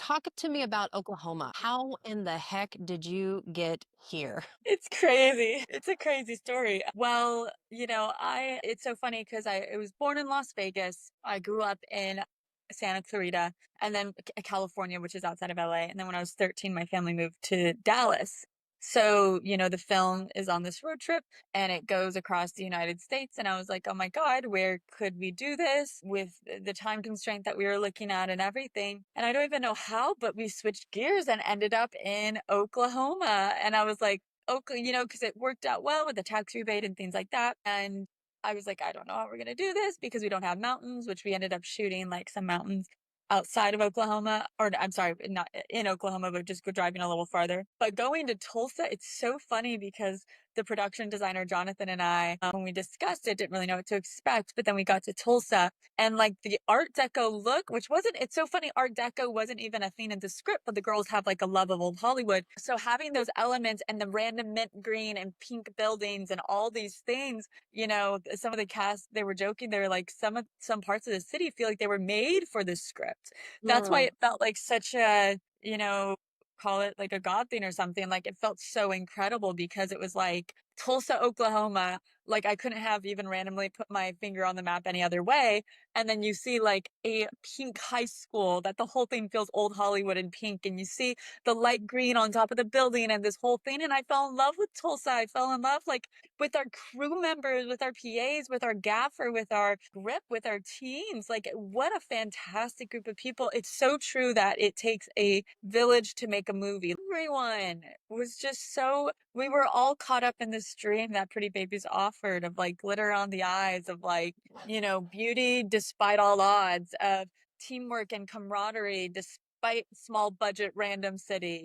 talk to me about Oklahoma. How in the heck did you get here? It's crazy. It's a crazy story. Well, it's so funny because I was born in Las Vegas. I grew up in Santa Clarita and then California, which is outside of LA. And then when I was 13, my family moved to Dallas. So, the film is on this road trip and it goes across the United States. And I was like, oh my God, where could we do this with the time constraint that we were looking at and everything? And I don't even know how, but we switched gears and ended up in Oklahoma. And I was like, Oakland, because it worked out well with the tax rebate and things like that. And I was like, I don't know how we're going to do this because we don't have mountains, which we ended up shooting like some mountains outside of Oklahoma, or I'm sorry, not in Oklahoma, but just go driving a little farther. But going to Tulsa, it's so funny because the production designer, Jonathan, and I, when we discussed it, didn't really know what to expect. But then we got to Tulsa and like the Art Deco look, which wasn't, it's so funny, Art Deco wasn't even a thing in the script, but the girls have like a love of old Hollywood. So having those elements and the random mint green and pink buildings and all these things, some of the cast, they were joking, they were like, some parts of the city feel like they were made for this script. That's why Mm. it felt like such a, call it like a God thing or something. Like it felt so incredible because it was like Tulsa, Oklahoma. Like I couldn't have even randomly put my finger on the map any other way. And then you see like a pink high school that the whole thing feels old Hollywood and pink. And you see the light green on top of the building and this whole thing. And I fell in love with Tulsa. I fell in love like with our crew members, with our PAs, with our gaffer, with our grip, with our teams. Like, what a fantastic group of people. It's so true that it takes a village to make a movie. Everyone was just so, we were all caught up in this dream that Pretty Babies offered of like glitter on the eyes, of like, beauty despite all odds, of teamwork and camaraderie despite small budget random city.